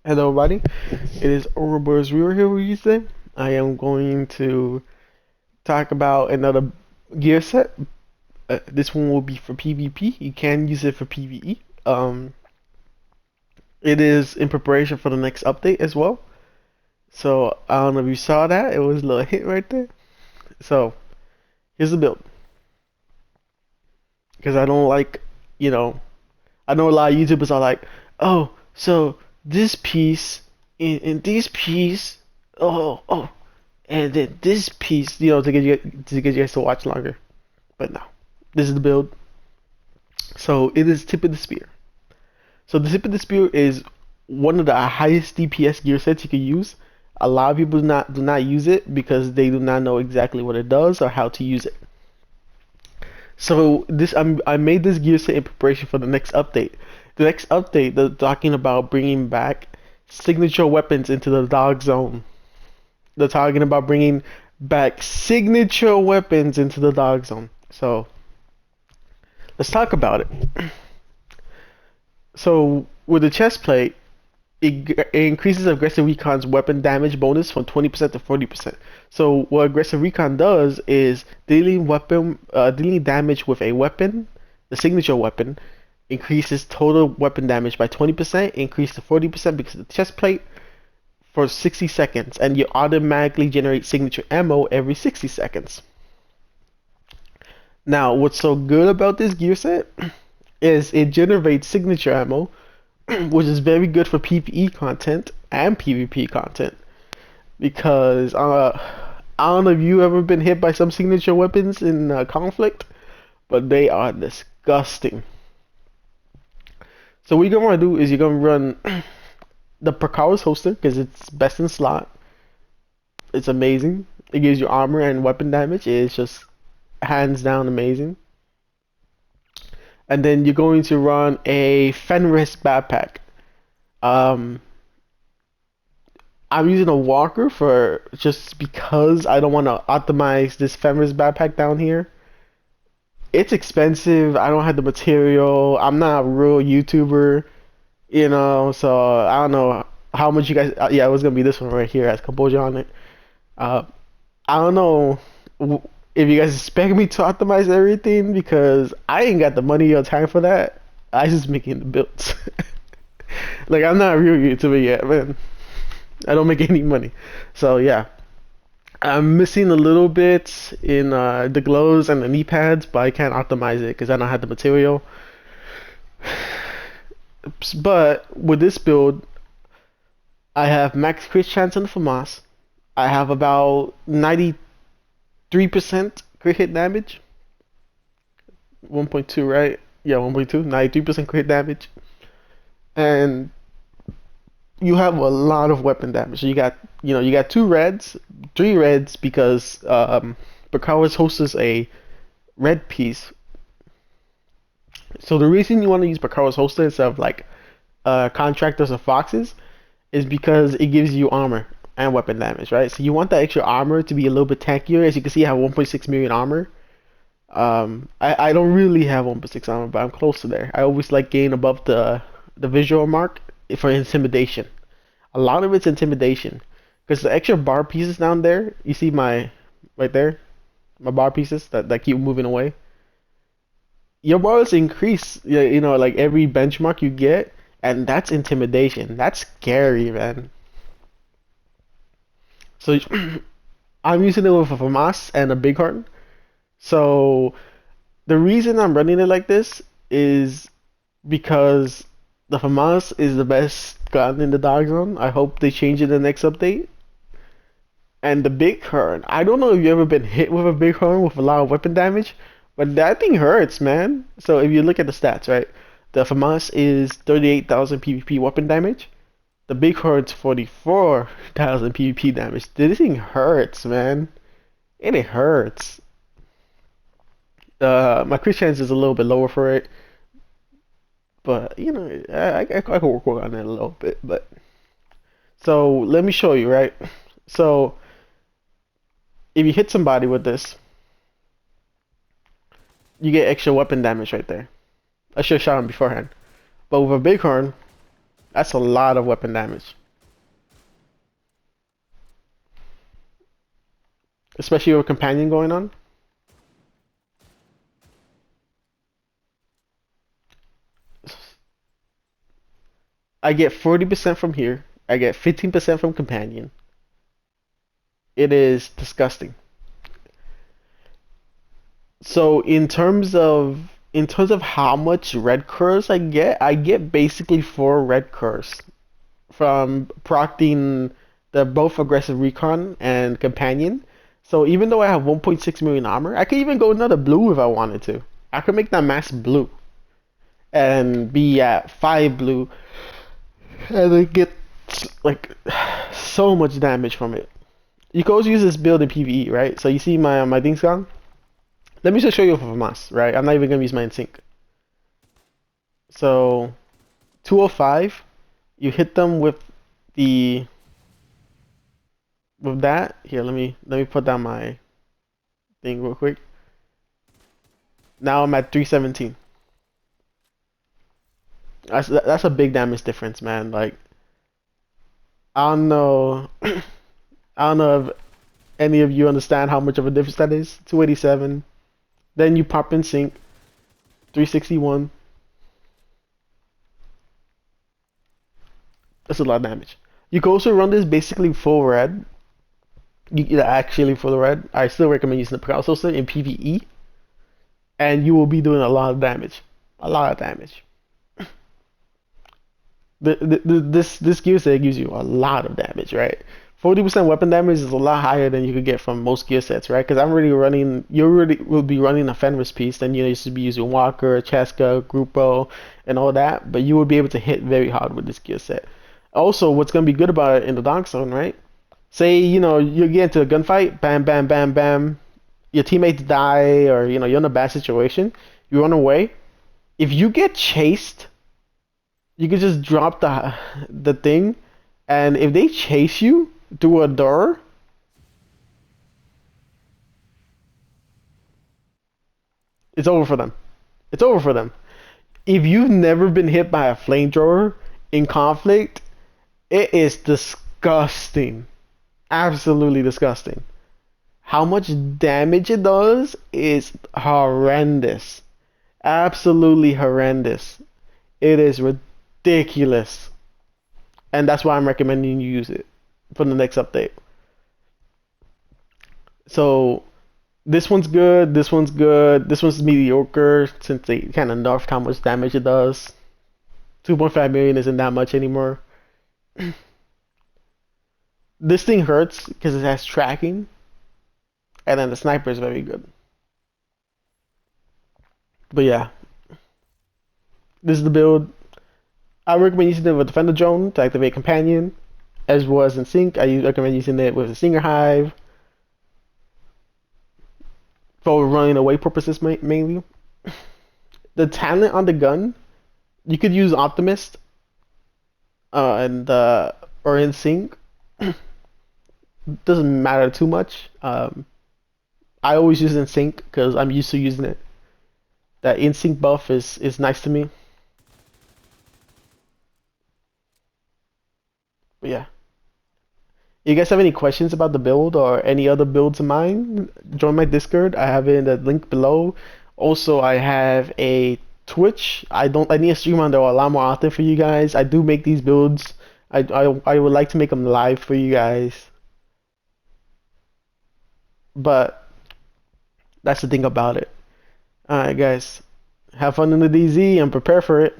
Hello, everybody. It is Ouroboros Viewer here with you today. I am going to talk about another gear set. This one will be for PvP. You can use it for PVE. It is in preparation for the next update as well. So I don't know if you saw that. It was a little hit right there. So here's the build. Because I don't like, you know, I know a lot of YouTubers are like, oh, so this piece and this piece, oh, and then this piece, to get you guys to watch longer. But no, this is the build. So it is tip of the spear. So the tip of the spear is one of the highest DPS gear sets you can use. A lot of people do not use it because they do not know exactly what it does or how to use it. So I made this gear set in preparation for the next update. The next update, they're talking about bringing back signature weapons into the dog zone. They're talking about bringing back signature weapons into the dog zone. So let's talk about it. So with the chest plate, it increases aggressive recon's weapon damage bonus from 20% to 40%. So what aggressive recon does is dealing damage with a weapon, the signature weapon, increases total weapon damage by 20%, increase to 40% because of the chest plate for 60 seconds, and you automatically generate signature ammo every 60 seconds. Now, what's so good about this gear set is it generates signature ammo, which is very good for PvE content and PvP content. Because I don't know if you ever been hit by some signature weapons in conflict, but they are disgusting. So what you're gonna want to do is you're gonna run the Prakaris holster because it's best in slot. It's amazing. It gives you armor and weapon damage. It's just hands down amazing. And then you're going to run a Fenris backpack. Um, I'm using a walker for just because I don't want to optimize this Fenris backpack down here. It's expensive. I don't have the material. I'm not a real YouTuber, so I don't know how much you guys. Yeah, it was gonna be this one right here. Has Composure on it. Uh, I don't know if you guys expect me to optimize everything because I ain't got the money or time for that. I just making the builds. Like I'm not a real YouTuber yet, man. I don't make any money. So yeah, I'm missing a little bit in the glows and the knee pads, but I can't optimize it because I don't have the material. But with this build, I have max crit chance on the FAMAS. I have about 93% crit hit damage. 1.2, right? Yeah, 1.2. 93% crit damage. And you have a lot of weapon damage. So you got two reds, three reds because Bakawa's hosts a red piece. So the reason you want to use Bakawa's hoster instead of like contractors or foxes is because it gives you armor and weapon damage, right? So you want that extra armor to be a little bit tankier. As you can see, I have 1.6 million armor. I don't really have 1.6 armor, but I'm close to there. I always like gain above the visual mark for intimidation. A lot of it's intimidation because the extra bar pieces down there, you see my right there, my bar pieces that keep moving away. Your bars increase, like every benchmark you get, and that's intimidation. That's scary, man. So I'm using it with a FAMAS and a Bighorn. So the reason I'm running it like this is because the FAMAS is the best gun in the dog zone. I hope they change it in the next update. And the Bighorn, I don't know if you ever been hit with a Bighorn with a lot of weapon damage, but that thing hurts, man. So if you look at the stats, right? The FAMAS is 38,000 PvP weapon damage. The Bighorn's 44,000 PvP damage. This thing hurts, man. It hurts. My crit chance is a little bit lower for it, but I could work on it a little bit. But so let me show you, right? So if you hit somebody with this, you get extra weapon damage right there. I should have shot him beforehand. But with a Bighorn, That's a lot of weapon damage, especially with companion going on. I get 40% from here. I get 15% from companion. It is disgusting. So in terms of how much red curse I get basically 4 red curse from procting the both aggressive recon and companion. So even though I have 1.6 million armor, I could even go another blue if I wanted to. I could make that mass blue and be at 5 blue and then get like so much damage from it. You can also use this build in PVE, right? So you see my things gone. Let me just show you for mass, right? I'm not even gonna use my insync. So 205, you hit them the with that. Here, let me put down my thing real quick. Now I'm at 317. That's a big damage difference, man. Like I don't know, I don't know if any of you understand how much of a difference that is. 287. Then you pop in sync, 361. That's a lot of damage. You can also run this basically full red. Actually full red. I still recommend using the Pulse Holster in PvE, and you will be doing a lot of damage. A lot of damage. This gear set gives you a lot of damage, right? 40% weapon damage is a lot higher than you could get from most gear sets, right? Because you already will be running a Fenris piece, then you should be using Walker, Cheska, Grupo, and all that, but you will be able to hit very hard with this gear set. Also, what's going to be good about it in the Dark Zone, right? Say, you get into a gunfight, bam, bam, bam, bam, your teammates die, or, you're in a bad situation, you run away. If you get chased, you can just drop the thing, and if they chase you through a door, it's over for them. It's over for them. If you've never been hit by a flamethrower in conflict, it is disgusting. Absolutely disgusting. How much damage it does is horrendous. Absolutely horrendous. It is ridiculous. And that's why I'm recommending you use it for the next update. So this one's good, this one's good, this one's mediocre since they kind of nerfed how much damage it does. 2.5 million isn't that much anymore. This thing hurts because it has tracking, and then the sniper is very good. But yeah, this is the build. I recommend using it with Defender Drone to activate Companion, as well as in Sync. I recommend using it with the Singer Hive for running away purposes mainly. The talent on the gun, you could use Optimist and or in Sync. Doesn't matter too much. I always use in Sync because I'm used to using it. That in Sync buff is nice to me. But yeah. You guys have any questions about the build or any other builds of mine? Join my Discord. I have it in the link below. Also, I have a Twitch. I need to stream on there a lot more often for you guys. I do make these builds. I would like to make them live for you guys. But that's the thing about it. Alright guys. Have fun in the DZ and prepare for it.